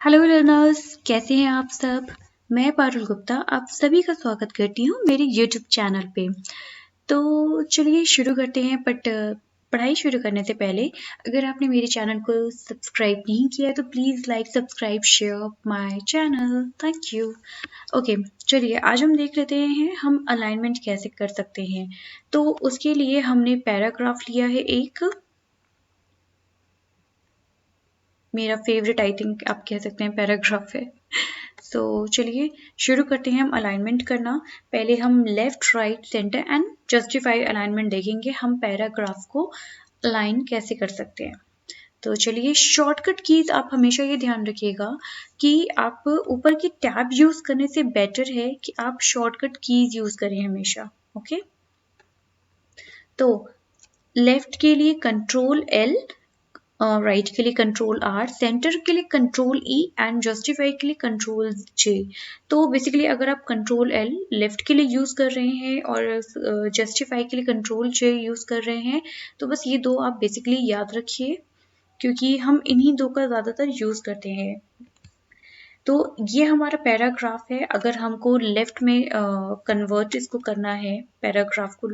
Hello learners, कैसे हैं आप सब। मैं पारुल गुप्ता आप सभी का स्वागत करती हूँ मेरे यूट्यूब चैनल पे। तो चलिए शुरू करते हैं। बट पढ़ाई शुरू करने से पहले अगर आपने मेरे चैनल को सब्सक्राइब नहीं किया है तो please like subscribe share my channel, thank you. Okay, चलिए आज हम देख लेते हैं हम अलाइनमेंट कैसे कर सकते हैं। तो उसके लिए हमने पैराग्राफ लिया है एक, मेरा फेवरेट आई थिंक आप कह सकते हैं पैराग्राफ है। सो चलिए शुरू करते हैं हम अलाइनमेंट करना। पहले हम left right centre and justify alignment देखेंगे, हम पैराग्राफ को अलाइन कैसे कर सकते हैं। तो चलिए शॉर्टकट कीज आप हमेशा ये ध्यान रखिएगा कि आप ऊपर की टैब यूज करने से बेटर है कि आप शॉर्टकट कीज यूज करें हमेशा। ओके, तो लेफ्ट के लिए कंट्रोल एल, राइट के लिए कंट्रोल आर, सेंटर के लिए कंट्रोल ई एंड जस्टिफाई के लिए कंट्रोल जे। तो बेसिकली अगर आप कंट्रोल एल लेफ्ट के लिए यूज कर रहे हैं और जस्टिफाई के लिए कंट्रोल जे यूज कर रहे हैं तो बस ये दो आप बेसिकली याद रखिए क्योंकि हम इन्हीं दो का ज्यादातर यूज करते हैं। तो ये हमारा पैराग्राफ है। अगर हमको लेफ्ट में कन्वर्ट इसको करना है, पैराग्राफ को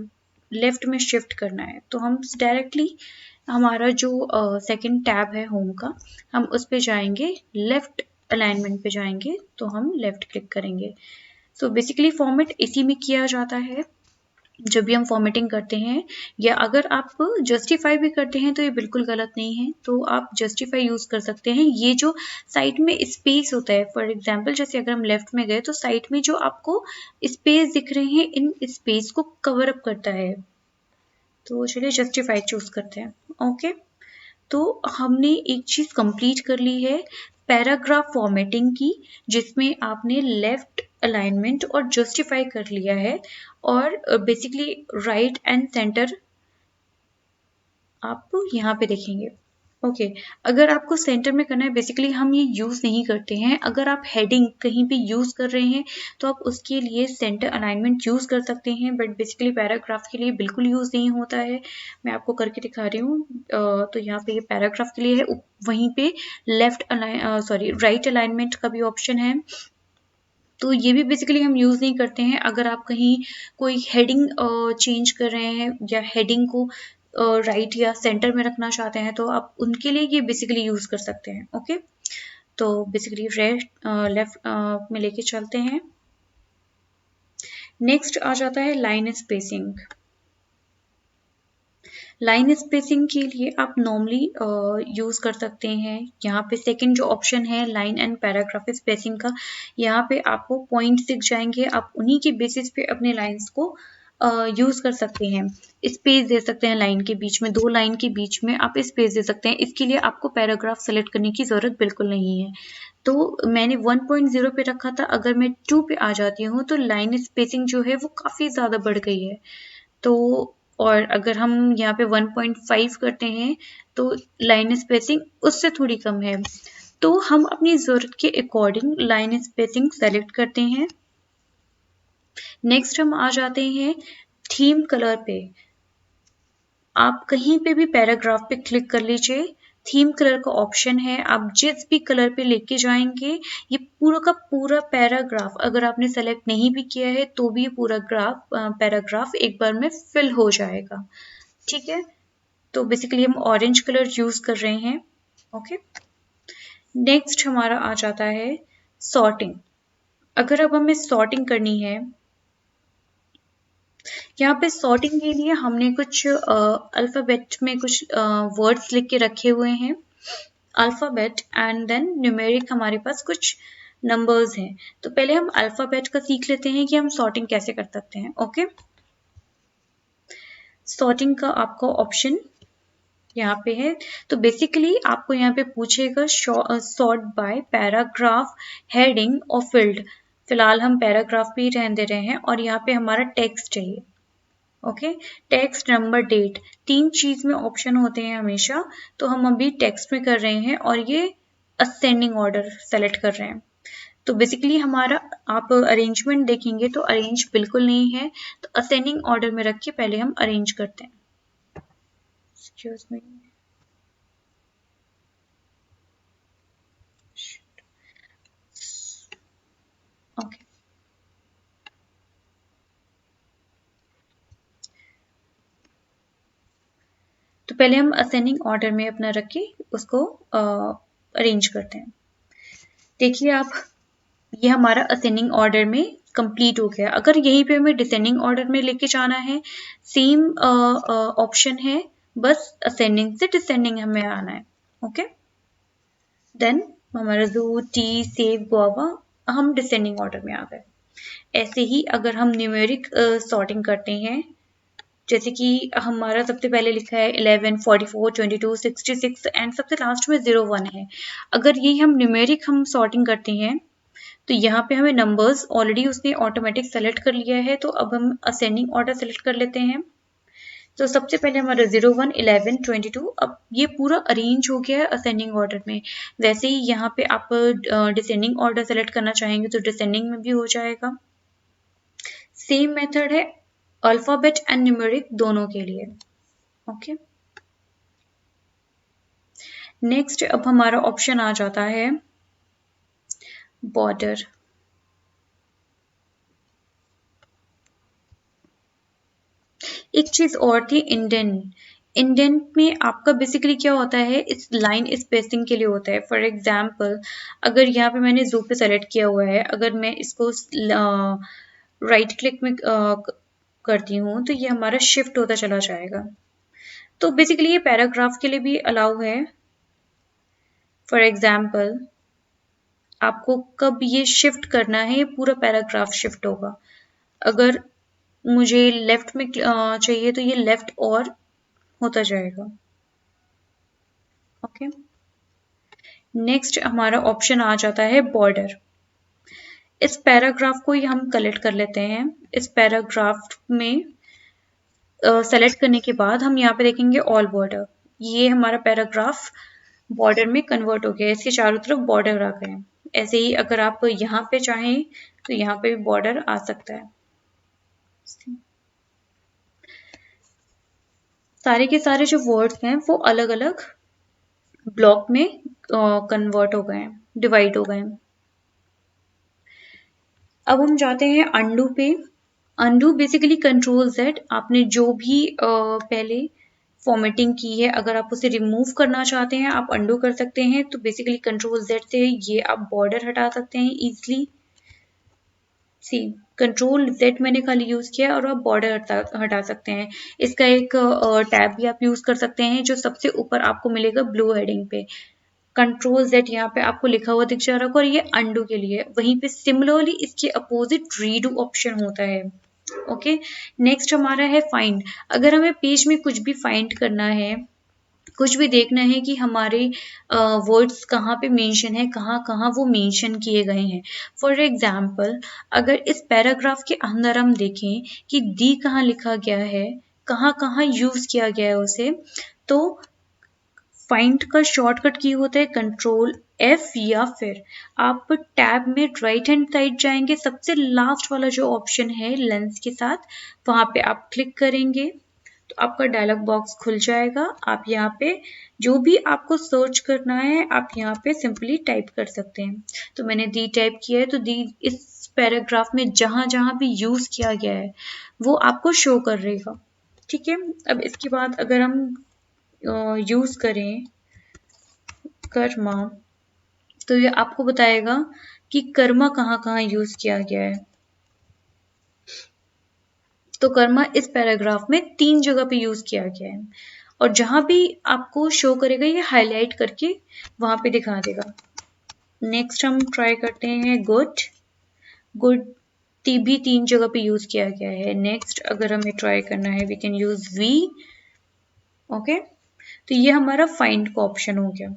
लेफ्ट में शिफ्ट करना है तो हम डायरेक्टली हमारा जो सेकंड टैब है होम का, हम उस पे जाएंगे, लेफ्ट अलाइनमेंट पे जाएंगे तो हम लेफ्ट क्लिक करेंगे। सो बेसिकली फॉर्मेट इसी में किया जाता है जब भी हम फॉर्मेटिंग करते हैं, या अगर आप जस्टिफाई भी करते हैं तो ये बिल्कुल गलत नहीं है, तो आप जस्टिफाई यूज कर सकते हैं। ये जो साइड में स्पेस होता है, फॉर एग्जांपल जैसे अगर हम लेफ्ट में गए तो साइड में जो आपको स्पेस दिख रहे हैं, इन स्पेस को कवर अप करता है। तो चलिए जस्टिफाई चूज करते हैं। ओके, तो हमने एक चीज कंप्लीट कर ली है, पैराग्राफ फॉर्मेटिंग की, जिसमें आपने लेफ्ट अलाइनमेंट और जस्टिफाई कर लिया है और बेसिकली राइट एंड सेंटर आप यहाँ पे देखेंगे। ओके, अगर आपको सेंटर में करना है, बेसिकली हम ये यूज नहीं करते हैं। अगर आप हेडिंग कहीं पे यूज कर रहे हैं तो आप उसके लिए सेंटर अलाइनमेंट यूज कर सकते हैं, बट बेसिकली पैराग्राफ के लिए बिल्कुल यूज नहीं होता है। मैं आपको करके दिखा रही हूँ। तो यहाँ पे ये पैराग्राफ के लिए है, वहीं पे लेफ्ट राइट अलाइनमेंट का भी ऑप्शन है, तो ये भी बेसिकली हम यूज नहीं करते हैं। अगर आप कहीं कोई हेडिंग चेंज कर रहे हैं या हेडिंग को राइट या सेंटर में रखना चाहते हैं तो आप उनके लिए ये बेसिकली यूज कर सकते हैं। ओके, तो बेसिकली लेफ्ट में लेके चलते हैं। नेक्स्ट आ जाता है लाइन स्पेसिंग। लाइन स्पेसिंग के लिए आप नॉर्मली यूज कर सकते हैं, यहाँ पे सेकंड जो ऑप्शन है लाइन एंड पैराग्राफ स्पेसिंग का, यहाँ पे आपको पॉइंट्स दिख जाएंगे, आप उन्हीं के बेसिस पे अपने लाइंस को यूज कर सकते हैं। स्पेस दे सकते हैं लाइन के बीच में, दो लाइन के बीच में आप स्पेस दे सकते हैं। इसके लिए आपको पैराग्राफ सेलेक्ट करने की जरूरत बिल्कुल नहीं है। तो मैंने 1.0 पे रखा था, अगर मैं 2 पे आ जाती हूँ तो लाइन स्पेसिंग जो है वो काफी ज्यादा बढ़ गई है। तो और अगर हम यहाँ पे 1.5 करते हैं तो लाइन स्पेसिंग उससे थोड़ी कम है। तो हम अपनी जरूरत के अकॉर्डिंग लाइन स्पेसिंग सेलेक्ट करते हैं। नेक्स्ट हम आ जाते हैं थीम कलर पे। आप कहीं पे भी पैराग्राफ पे क्लिक कर लीजिए, थीम कलर का ऑप्शन है, आप जिस भी कलर पे लेके जाएंगे ये पूरा का पूरा पैराग्राफ, अगर आपने सेलेक्ट नहीं भी किया है तो भी ये पूरा पैराग्राफ एक बार में फिल हो जाएगा। ठीक है, तो बेसिकली हम ऑरेंज कलर यूज कर रहे हैं। ओके, नेक्स्ट हमारा आ जाता है सॉर्टिंग। अगर अब हमें सॉर्टिंग करनी है, यहाँ पे सॉर्टिंग के लिए हमने कुछ अल्फाबेट में कुछ वर्ड्स लिख के रखे हुए हैं, अल्फाबेट एंड देन न्यूमेरिक हमारे पास कुछ नंबर्स हैं। तो पहले हम अल्फाबेट का सीख लेते हैं कि हम सॉर्टिंग कैसे कर सकते हैं। ओके, सॉर्टिंग का आपका ऑप्शन यहाँ पे है। तो बेसिकली आपको यहाँ पे पूछेगा सॉर्ट बाय पैराग्राफ, हेडिंग और फील्ड। फिलहाल हम पैराग्राफ भी रहने दे रहे हैं और यहाँ पे हमारा टेक्स्ट चाहिए। ओके, टेक्स्ट, नंबर, डेट, तीन चीज में ऑप्शन होते हैं हमेशा, तो हम अभी टेक्स्ट में कर रहे हैं और ये असेंडिंग ऑर्डर सेलेक्ट कर रहे हैं। तो बेसिकली हमारा आप अरेंजमेंट देखेंगे तो अरेंज बिल्कुल नहीं है, तो असेंडिंग ऑर्डर में रख के पहले हम अरेंज करते हैं। एक्सक्यूज मी, तो पहले हम असेंडिंग ऑर्डर में अपना रख के उसको अरेंज करते हैं। देखिए आप, ये हमारा असेंडिंग ऑर्डर में कंप्लीट हो गया। अगर यहीं पे हमें डिसेंडिंग ऑर्डर में लेके जाना है, सेम ऑप्शन है, बस असेंडिंग से डिसेंडिंग हमें आना है। ओके, देन हमारा जो टी, सेब, गुआवा, हम डिसेंडिंग ऑर्डर में आ गए। ऐसे ही अगर हम न्यूमेरिक सॉर्टिंग करते हैं, जैसे कि हमारा सबसे पहले लिखा है 11, 44, 22, 66 एंड सबसे लास्ट में 01 है। अगर ये हम न्यूमेरिक हम सॉर्टिंग करते हैं तो यहाँ पे हमें नंबर्स ऑलरेडी उसने ऑटोमेटिक सेलेक्ट कर लिया है, तो अब हम असेंडिंग ऑर्डर सेलेक्ट कर लेते हैं। तो सबसे पहले हमारा 01, 11, 22, अब ये पूरा अरेंज हो गया है असेंडिंग ऑर्डर में। वैसे ही यहाँ पे आप डिसेंडिंग ऑर्डर सेलेक्ट करना चाहेंगे तो डिसेंडिंग में भी हो जाएगा। सेम मेथड है अल्फाबेट एंड न्यूमेरिक दोनों के लिए। ओके, नेक्स्ट अब हमारा ऑप्शन आ जाता है बॉर्डर। एक चीज और थी, इंडेंट। इंडेंट में आपका बेसिकली क्या होता है, इस लाइन स्पेसिंग के लिए होता है। फॉर एग्जाम्पल, अगर यहाँ पे मैंने जू पे सेलेक्ट किया हुआ है, अगर मैं इसको राइट क्लिक में करती हूँ तो ये हमारा शिफ्ट होता चला जाएगा। तो बेसिकली ये पैराग्राफ के लिए भी अलाउ है। फॉर एग्जाम्पल, आपको कब ये शिफ्ट करना है, ये पूरा पैराग्राफ शिफ्ट होगा। अगर मुझे लेफ्ट में चाहिए तो ये लेफ्ट और होता जाएगा। ओके, नेक्स्ट हमारा ऑप्शन आ जाता है बॉर्डर। इस पैराग्राफ को ही हम कलेक्ट कर लेते हैं। इस पैराग्राफ में सेलेक्ट करने के बाद हम यहाँ पे देखेंगे ऑल बॉर्डर। ये हमारा पैराग्राफ बॉर्डर में कन्वर्ट हो गया, इसके चारों तरफ बॉर्डर आ गए। ऐसे ही अगर आप यहाँ पे चाहें तो यहाँ पे भी बॉर्डर आ सकता है। सारे के सारे जो वर्ड्स हैं वो अलग अलग ब्लॉक में कन्वर्ट हो गए हैं, डिवाइड हो गए हैं। अब हम जाते हैं अंडू पे। अंडू बेसिकली कंट्रोल Z, आपने जो भी पहले फॉर्मेटिंग की है, अगर आप उसे रिमूव करना चाहते हैं आप अंडू कर सकते हैं। तो बेसिकली कंट्रोल Z से ये आप बॉर्डर हटा सकते हैं इजीली। सी कंट्रोल Z मैंने खाली यूज किया और आप बॉर्डर हटा सकते हैं। इसका एक टैब भी आप यूज कर सकते हैं जो सबसे ऊपर आपको मिलेगा ब्लू हेडिंग पे। कंट्रोल Z यहाँ पे आपको लिखा हुआ दिख जा रहा होगा और ये अंडू के लिए। वहीं पे सिमिलरली इसके अपोजिट रीडू ऑप्शन होता है। ओके, नेक्स्ट हमारा है फाइंड। अगर हमें पेज में कुछ भी फाइंड करना है, कुछ भी देखना है कि हमारे वर्ड्स कहाँ पे मेंशन है, कहाँ कहाँ वो मेंशन किए गए हैं। फॉर एग्जाम्पल, अगर इस पैराग्राफ के अंदर हम देखें कि दी कहाँ लिखा गया है, कहाँ कहाँ यूज किया गया है उसे, तो फाइंड का शॉर्टकट की होता है कंट्रोल F, या फिर आप टैब में राइट हैंड साइड जाएंगे, सबसे लास्ट वाला जो ऑप्शन है लेंस के साथ, वहां पे आप क्लिक करेंगे तो आपका डायलॉग बॉक्स खुल जाएगा। आप यहाँ पे जो भी आपको सर्च करना है आप यहाँ पे सिंपली टाइप कर सकते हैं। तो मैंने दी टाइप किया है, तो दी इस पैराग्राफ में जहां जहां भी यूज किया गया है वो आपको शो कर रहेगा। ठीक है, अब इसके बाद अगर हम यूज करें कर्मा, तो ये आपको बताएगा कि कर्मा कहाँ कहाँ यूज किया गया है। तो कर्मा इस पैराग्राफ में 3 जगह पे यूज किया गया है और जहां भी आपको शो करेगा ये हाईलाइट करके वहां पे दिखा देगा। नेक्स्ट हम ट्राई करते हैं गुड। गुड भी 3 जगह पे यूज किया गया है। नेक्स्ट अगर हमें ट्राई करना है we can use V. Okay, तो ये हमारा फाइंड का ऑप्शन हो गया।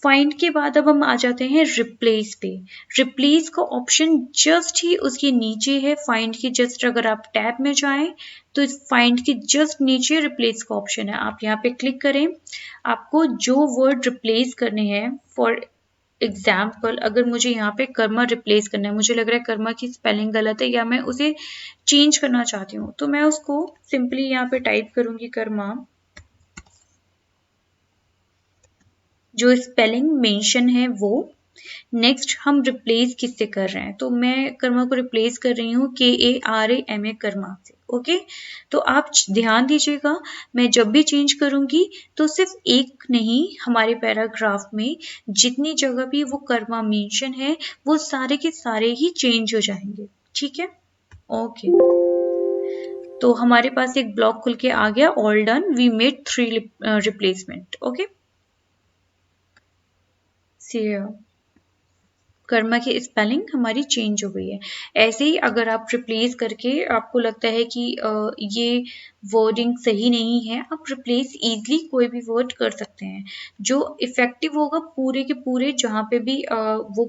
फाइंड के बाद अब हम आ जाते हैं रिप्लेस पे। रिप्लेस का ऑप्शन जस्ट ही उसके नीचे है। फाइंड के जस्ट अगर आप टैब में जाएं तो फाइंड के जस्ट नीचे रिप्लेस का ऑप्शन है, आप यहाँ पे क्लिक करें। आपको जो वर्ड रिप्लेस करने हैं, फॉर एग्जाम्पल अगर मुझे यहाँ पे कर्मा रिप्लेस करना है, मुझे लग रहा है कर्मा की स्पेलिंग गलत है या मैं उसे चेंज करना चाहती हूँ, तो मैं उसको सिंपली यहाँ पे टाइप करूंगी कर्मा। जो स्पेलिंग मेंशन है वो। नेक्स्ट हम रिप्लेस किससे कर रहे हैं, तो मैं कर्मा को रिप्लेस कर रही हूँ KARAMA कर्मा से। ओके। तो आप ध्यान दीजिएगा, मैं जब भी चेंज करूंगी तो सिर्फ एक नहीं, हमारे पैराग्राफ में जितनी जगह भी वो कर्मा मेंशन है वो सारे के सारे ही चेंज हो जाएंगे, ठीक है। ओके, तो हमारे पास एक ब्लॉक खुल के आ गया, all done, we made 3 replacement. Okay, karma की स्पेलिंग हमारी चेंज हो गई है। ऐसे ही अगर आप रिप्लेस करके आपको लगता है कि ये वर्डिंग सही नहीं है, आप रिप्लेस इजीली कोई भी वर्ड कर सकते हैं। जो इफेक्टिव होगा पूरे के पूरे जहाँ पे भी वो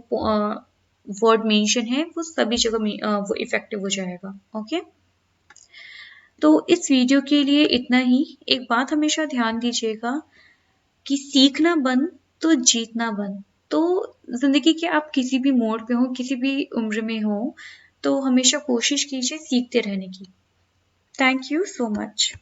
वर्ड मेंशन है वो सभी जगह वो इफेक्टिव हो जाएगा। ओके, तो इस वीडियो के लिए इतना ही। एक बात हमेशा ध्यान दीजिएगा कि सीखना बंद तो जीतना बंद। तो जिंदगी के आप किसी भी मोड़ पे हो, किसी भी उम्र में हो, तो हमेशा कोशिश कीजिए सीखते रहने की। Thank you so much.